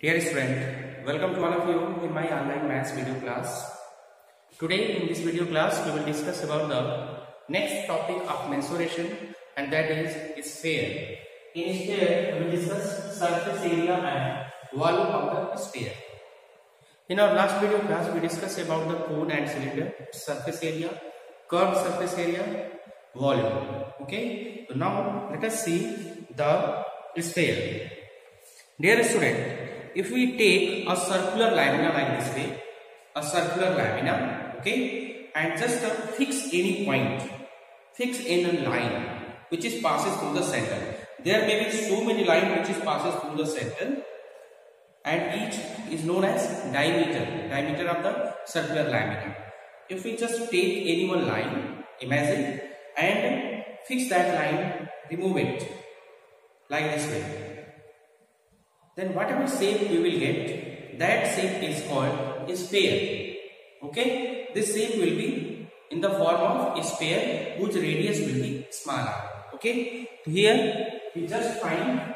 Dear student, welcome to all of you in my online maths video class. Today in this video class we will discuss about the next topic of mensuration, and that is sphere. In sphere we will discuss surface area and volume of the sphere. In our last video class we discussed about the cone and cylinder, surface area, curved surface area, volume. Okay, so now let us see the sphere. Dear student, if we take a circular lamina like this way, a circular lamina, okay, and just fix any point, fix in a line which is passes through the center. There may be so many lines which is passes through the center, and each is known as diameter of the circular lamina. If we just take any one line, imagine, and fix that line, remove it like this way, then whatever shape we will get, that shape is called a sphere. Okay, this shape will be in the form of a sphere whose radius will be smaller. Okay, so here we just find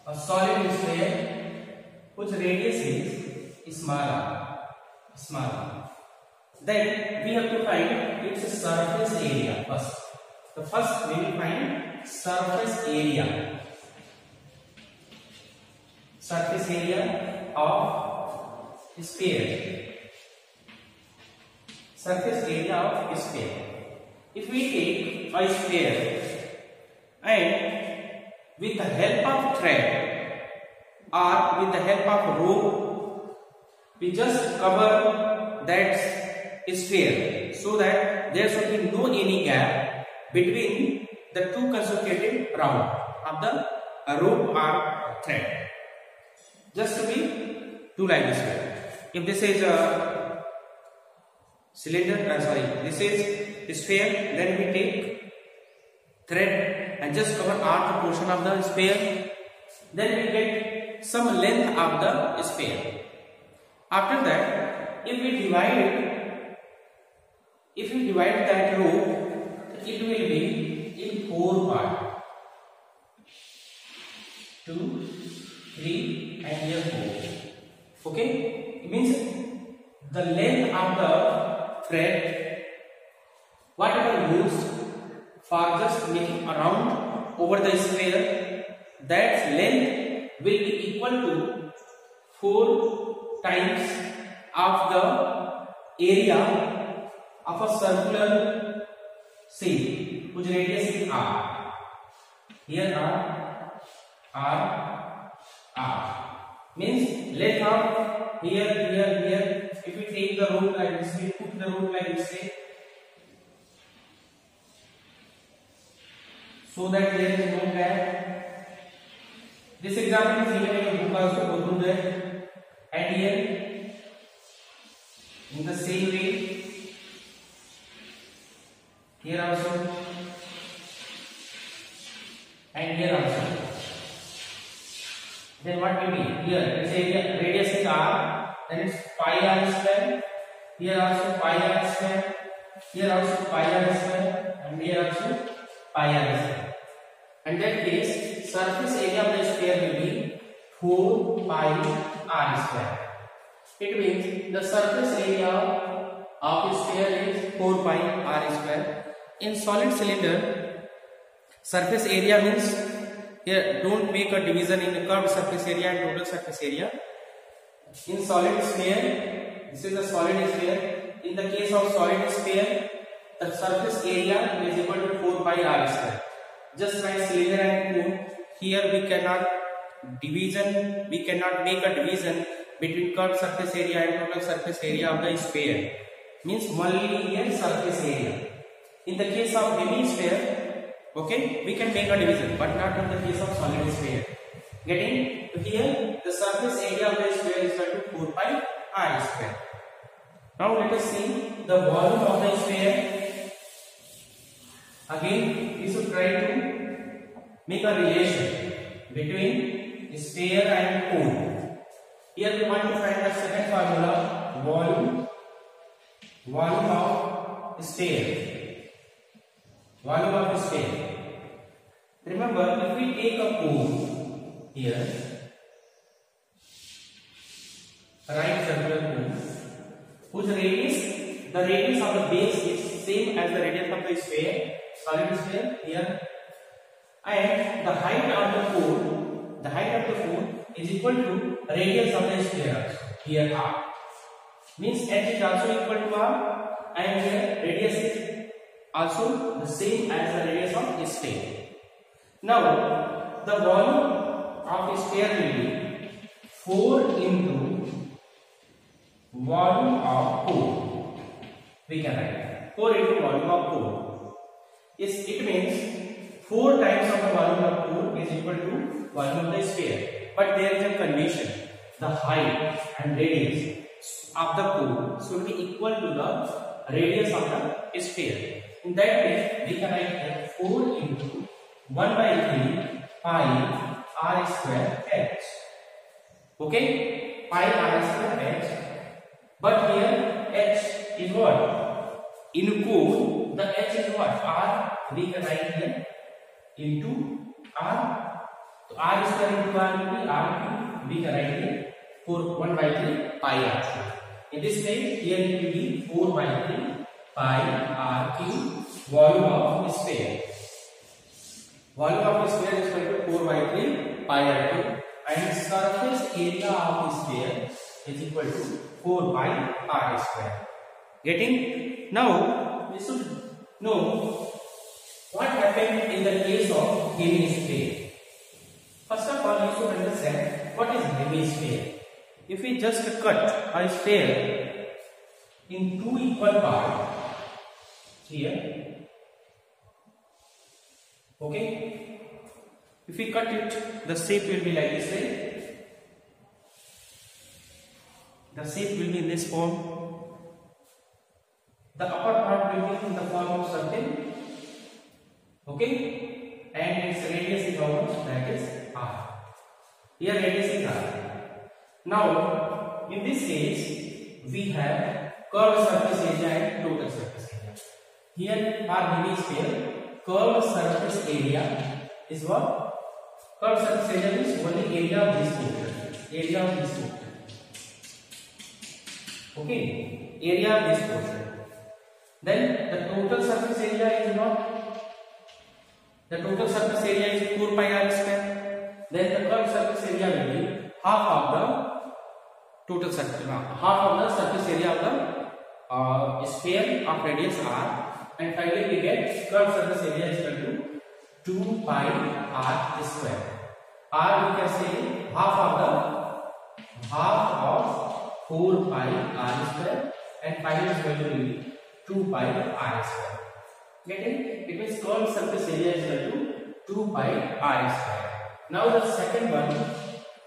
a solid sphere whose radius is smaller. Then we have to find its surface area first. So first we will find surface area. Surface area of sphere. Surface area of sphere. If we take a sphere and with the help of thread or with the help of rope, we just cover that sphere so that there should be no any gap between the two consecutive round of the rope or thread. Just to be two like this way. If this is a cylinder, this is sphere, then we take thread and just cover half the portion of the sphere. Then we get some length of the sphere. After that, if we divide that rope, it will be in 4 parts. 2, 3 and here 4. Okay, it means the length of the thread whatever used for just making a round over the sphere, that length will be equal to 4 times of the area of a circular shape whose radius is r. Here r means length of here. If we take the rope like this, we put the rope like this way, so that there is no gap. This example is given in your book also, go through that. And here in the same way, here also and here also. Then what will be here? Let's say radius is r, then it's pi r square. Here also pi r square. Here also pi r square, and here also pi r square. In that case, surface area of the sphere will be 4 pi r square. It means the surface area of a sphere is 4 pi r square. In solid cylinder, surface area means, here don't make a division in curved surface area and total surface area. In solid sphere, this is a solid sphere. In the case of solid sphere, the surface area is equal to 4 pi r square. Just like cylinder and cone, here we cannot make a division between curved surface area and total surface area of the sphere. Means only here surface area. In the case of hemisphere, okay, we can make a division, but not in the case of solid sphere. Getting to here, the surface area of the sphere is equal to 4 pi r square. Now let us see the volume of the sphere. Again, we should try to make a relation between sphere and cone. Here we want to find the second formula, volume of sphere. Volume of sphere. Remember, if we take a cone here, same as the radius of the sphere, solid sphere here, and the height of the cone is equal to radius of the sphere also. Here r means h is also equal to r, and here radius is also the same as the radius of the sphere. Now the volume of a sphere will be 4 into volume of cone. We can write 4 into volume of cone. Yes, it means 4 times of the volume of cone is equal to volume of the sphere. But there is a condition: the height and radius of the cone should be equal to the radius of the sphere. In that way, we can write that 4 into 1 by 3 pi r square h. Okay, pi r square h. But here h is what? In cone, the h is what? R. We can write here into r. So r square into r will be r cube. We can write here 1 by 3 pi r square. In this case, here it will be 4 by 3 pi r cube, volume of sphere. Volume of the sphere is equal to 4 by 3 pi r cube, and surface area of the sphere is equal to 4 by r square. Getting? Now we should know what happened in the case of hemisphere. First of all, you should understand what is hemisphere. If we just cut a sphere in 2 equal parts here, okay, if we cut it, the shape will be like this way. The shape will be in this form. The upper part will be in the form of circle, okay, and its radius is how much? That is r. Here radius is r. Now, in this case, we have curved surface area and total surface area. Here, for hemisphere, curved surface area is what? Curved surface area is only area of this portion. Area of this portion. Okay, area of this portion. Then the total surface area is what? The total surface area is 4 pi r square. Then the curved surface area will be half of the total surface, half of the surface area of the sphere of radius r, and finally we get curved surface area is equal to 2 pi r square. R we can say half of 4 pi r square, and final is going to be 2 pi r square. Getting? It means curved surface area is equal to 2 pi r square. Now the second one,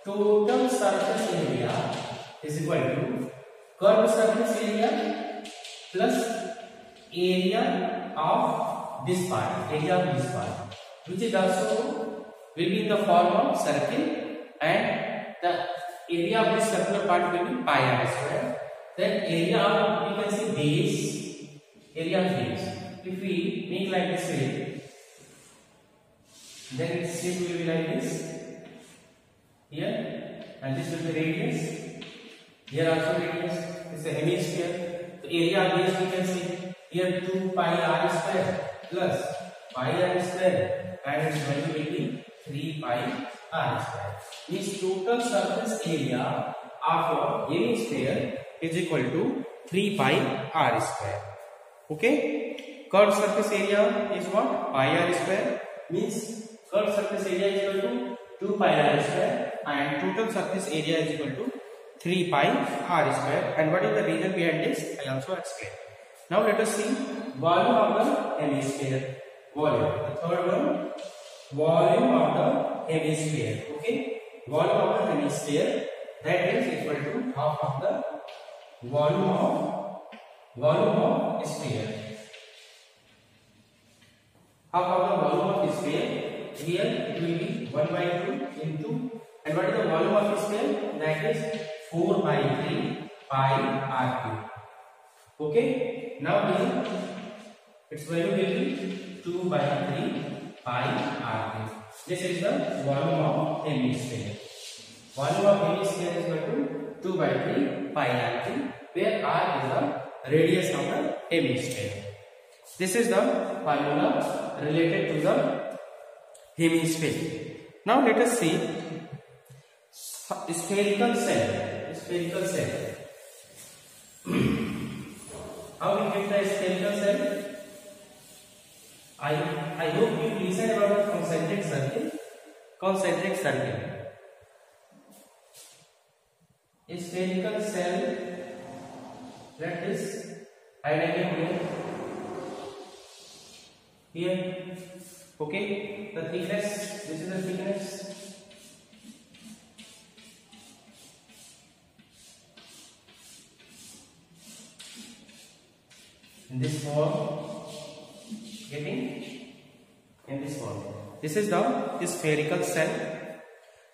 total surface area is equal to curved surface area plus area of this part, which is also will be in the form of circle, and the area of this circular part will be pi r square. Then area of, we can see base, area of base. If we make like this way, then its shape will be like this here, and this will be radius. Here also radius. This is a hemisphere. The area of base we can see here 2 pi r square plus pi r square, and its value will be 3 pi r square. This total surface area of a hemisphere is equal to 3 pi r square. Okay, curved surface area is what? Pi r square, means curved surface area is equal to 2 pi r square, and total surface area is equal to 3 pi r square. And what is the reason behind this? I also explained. Now let us see volume of the hemisphere. Volume. The third one, volume of the hemisphere. Okay, volume of the hemisphere, that is equal to half of the volume of sphere. Half of the volume of sphere. Here it will be 1 by 2 into, and what is the volume of sphere? That is 4 by 3 pi r cube. Okay, now here its value will be 2 by 3 pi r cube. This is the volume of hemisphere. Volume of hemisphere is equal to 2 by 3 pi r cube, where r is the radius of the hemisphere. This is the formula related to the hemisphere. Now let us see spherical cell. Spherical cell. How we get the spherical cell? I hope you listen about the concentric circle. Concentric circle. A spherical cell. Let this diagram here. Okay. The thickness. This is the thickness. In this form, getting in this form. This is the spherical cell.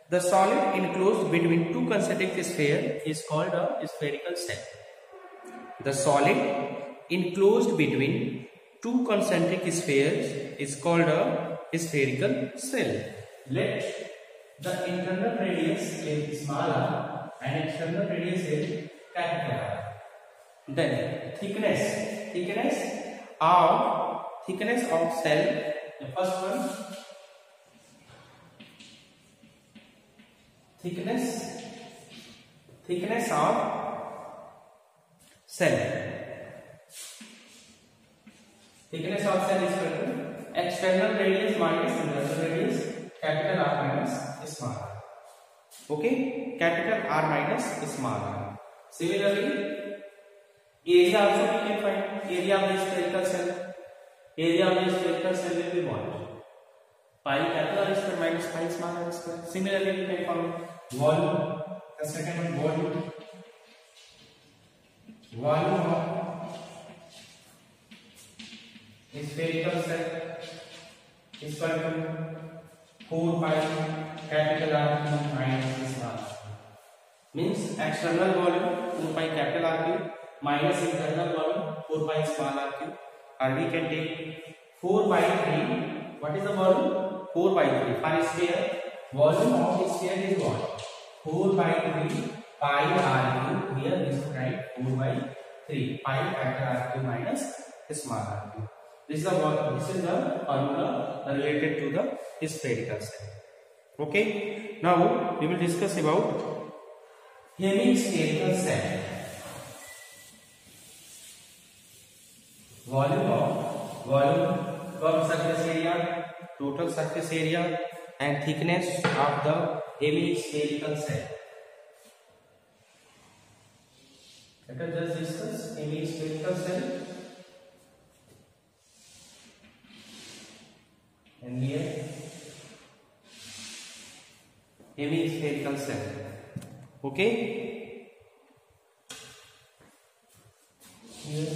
The solid enclosed between two concentric spheres is called a spherical cell. The solid enclosed between two concentric spheres is called a spherical cell. Let the internal radius is small r and external radius is capital R. Then thickness of cell. The first one, thickness of cell. Thickness of cell is equal to external radius minus internal radius, capital R minus small r. Okay, capital R minus small r. Similarly, area also we can find. Area of the spherical cell. Area of the spherical cell will be what? Pi capital R square minus pi small r square. Similarly, we can find volume. The second one, volume. Volume of spherical cell is equal to 4 pi capital R cube minus small r. Means external volume 4 pi capital R cube minus internal volume 4 pi small r cube, or we can take 4 by 3. What is the volume? 4 by 3. For sphere, volume of sphere is what? 4 by 3 pi r cube. Here we should write 4 by 3 pi capital R cube minus small r cube. This is the formula related to the spherical cell. Okay. Now we will discuss about hemispherical cell. Volume surface area, total surface area, and thickness of the hemispherical cell. Let us just discuss hemispherical cell. And here hemispherical cell. Okay. Here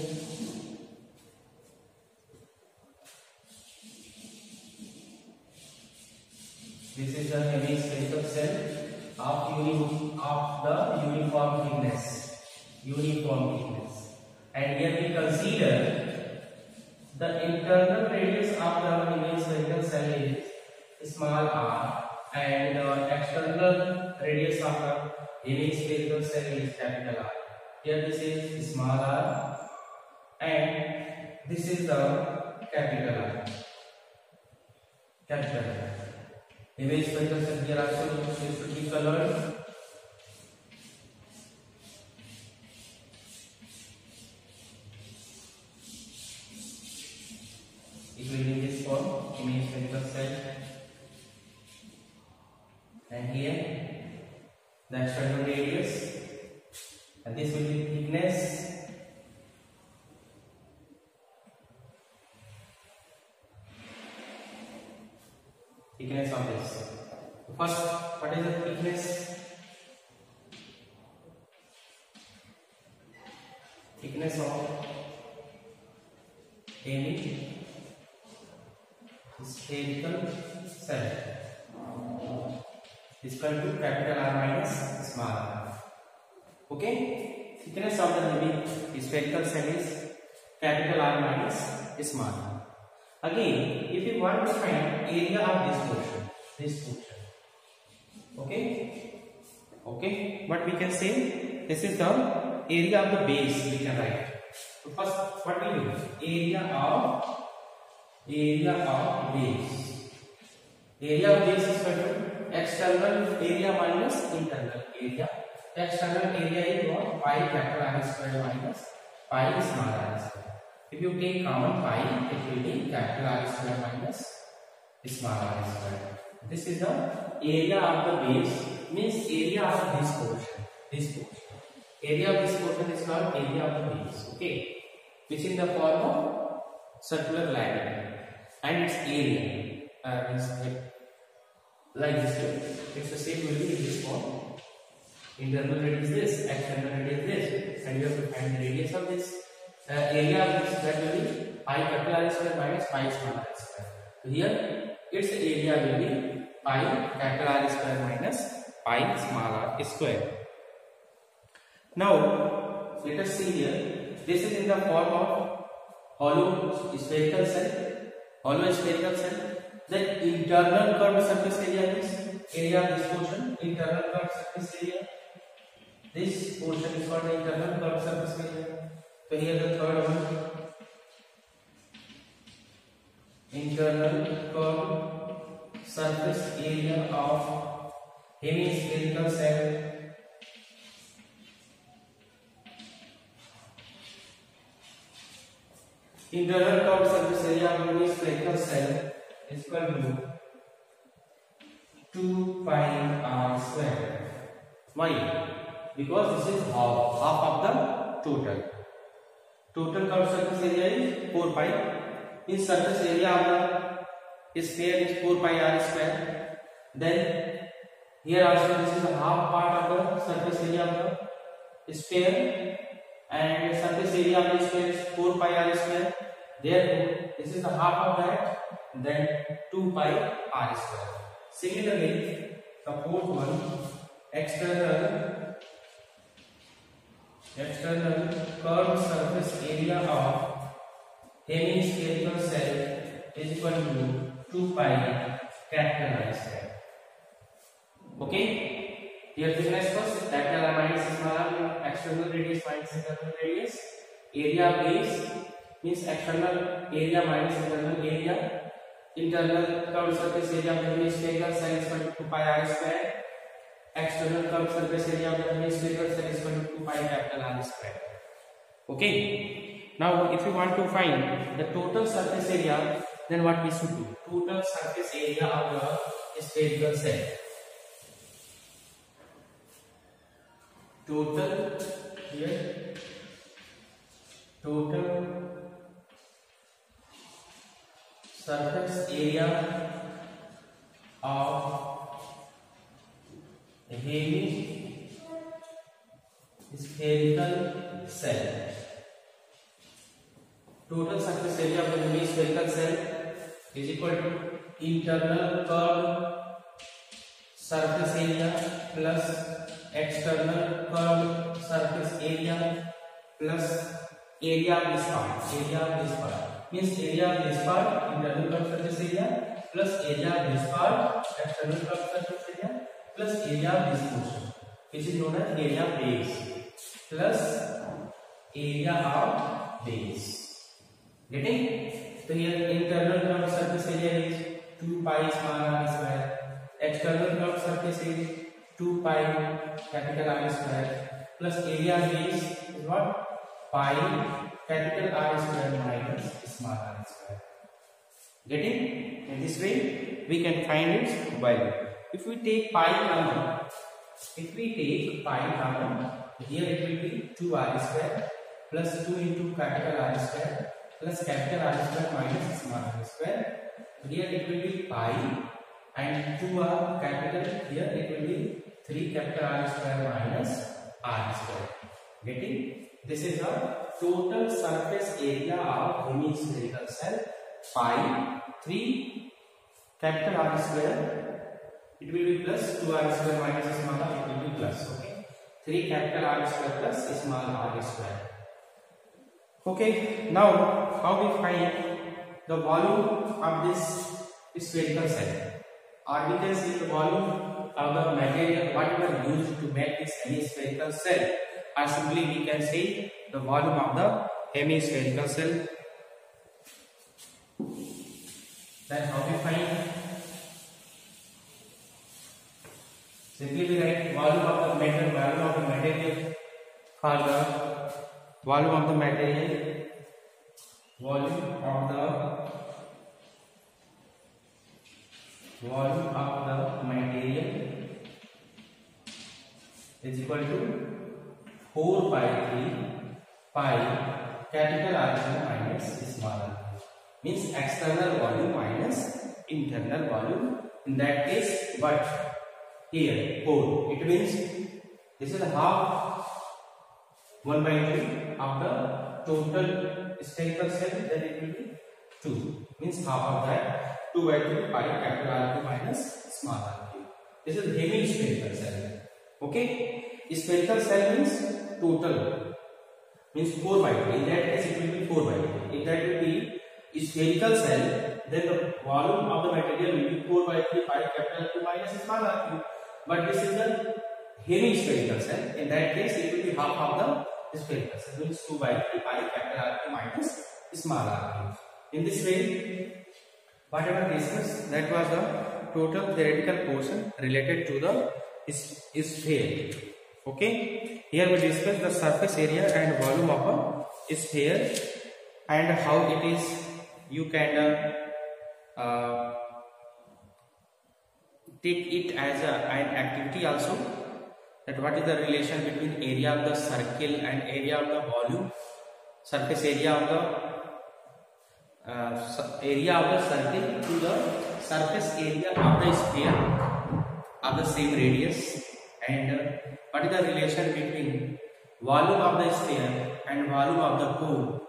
this is the hemispherical cell of the uniform thickness. And here we consider the internal radius of the hemispherical cell is small r, and the external radius of the hemispherical cell is capital R. Here this is small r, and this is the capital R. Hemispherical cell here also should be colored. It will be this form, hemispherical cell, and here the external radius, and this will be thickness. Thickness of this. First, what is the thickness? Thickness of hemispherical cell is equal to capital R minus small r. Okay, thickness of the hemispherical cell is capital R minus small r. Again, if you want to find area of this portion, okay, what we can say, this is the area of the base, we can write. So first, what we do? Area of base. Area of base is equal to external area minus internal area. External area is what? Pi capital R square minus pi small r square. If you take common pi, it will be capital R square minus small r square. This is the area of the base, means area of this portion. Area of this portion is called area of the base. Okay, which in the form of circular ladder, and its area is like this. Its the same will be in this form. Internal radius this, external radius this, and you have to find the radius of this. Area of this, that will be pi capital R square minus pi small r square. So here its area will be pi capital R square minus pi small r square. Now let us see here. This is in the form of hollow spherical cell. The internal curved surface area is area of this portion. Internal curved surface area. This portion is called the internal curved surface area. So here the third one. Internal curved surface area of hemispherical cell. Internal curved surface area of hemispherical cell is equal to 2 pi r square. Why? Because this is half of the total. Total curved surface area is 4 pi. In surface area of the sphere is 4 pi r square. Then here also this is a half part of the surface area of the sphere, and the surface area of the sphere is 4 pi r square. Therefore, this is the half of that. Then 2 pi r square. Similarly, the fourth one, external curved surface area of hemispherical cell is equal to 2 pi capital R square. Okay, here thickness first, capital R minus small r, external radius minus internal radius. Area base means external area minus internal area. Internal curved surface area of the hemispherical cell is equal to 2 pi r square. External curved surface area of the hemispherical cell is equal to 2 pi capital R square. Okay. Now, if you want to find the total surface area, then what we should do? Total surface area of the spherical cell. Total surface area of hemispherical cell. Total surface area of the hemispherical cell is equal to internal curved surface area plus external curved surface area plus area of this part. Means area of this part, internal curved surface area, plus area of this part, external curved surface area, plus area of this portion, which is known as area base, plus area of base. Getting? So here internal curved surface area is 2 pi small r square, external curved surface area 2 pi capital R square, plus area base is what? Pi capital R square minus small r square. Getting? In this way we can find its value. If we take pi common, here it will be 2r square plus 2 into capital R square plus capital R square minus small r square. Here it will be pi and 2r capital, here it will be 3 capital R square minus r square. Getting? This is the total surface area of hemispherical cell. Pi 3 capital R square, it will be plus 2r square minus small r, it will be plus. Okay, 3 capital R square plus small r square. Okay, now how we find the volume of this spherical cell, or we can see the volume of the material whatever used to make this hemispherical cell, or simply we can say the volume of the hemispherical cell. Then how we find? Simply we write volume of the material for the volume of the material, is equal to 4 by 3 pi capital R cube minus small r cube. Means external volume minus internal volume. In that case, but here 4. It means this is half 1 by 3 of the total spherical cell. Then it will be 2. Means half of that 2 by 3 pi capital R cube minus small r cube. This is hemispherical cell. Okay, spherical cell means total, means 4 by 3. In that case, it will be 4 by 3. If that will be spherical cell, then the volume of the material will be 4 by 3 pi capital Q minus small r cube. But this is the hemispherical cell. In that case, it will be half of the spherical cell, means 2 by 3 pi capital R cube minus small r cube. In this way, whatever discussed, that was the total theoretical portion related to the sphere. Okay, here we discuss the surface area and volume of a sphere and how it is you can take it as an activity also, that what is the relation between area of the circle and area of the volume. Surface area of the circle to the surface area of the sphere of the same radius, and what is the relation between volume of the sphere and volume of the cone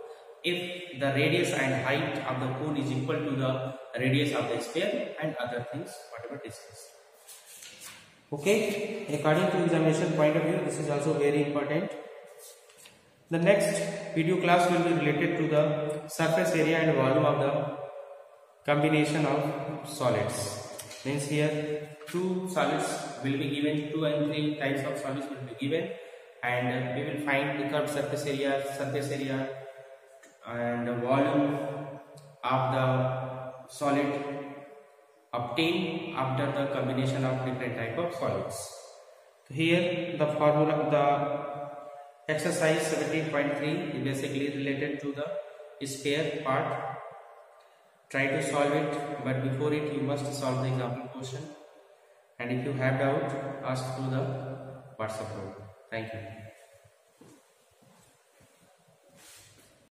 if the radius and height of the cone is equal to the radius of the sphere, and other things whatever discussed. Okay, according to examination point of view, this is also very important. The next video class will be related to the surface area and volume of the combination of solids. Means here 2 solids will be given, 2 and 3 types of solids will be given, and we will find the curved surface area, and the volume of the solid obtained after the combination of different type of solids. So here the formula of the exercise 17.3 is basically related to the sphere part. Try to solve it, but before it you must solve the example question, and if you have doubt, ask through the WhatsApp group. Thank you.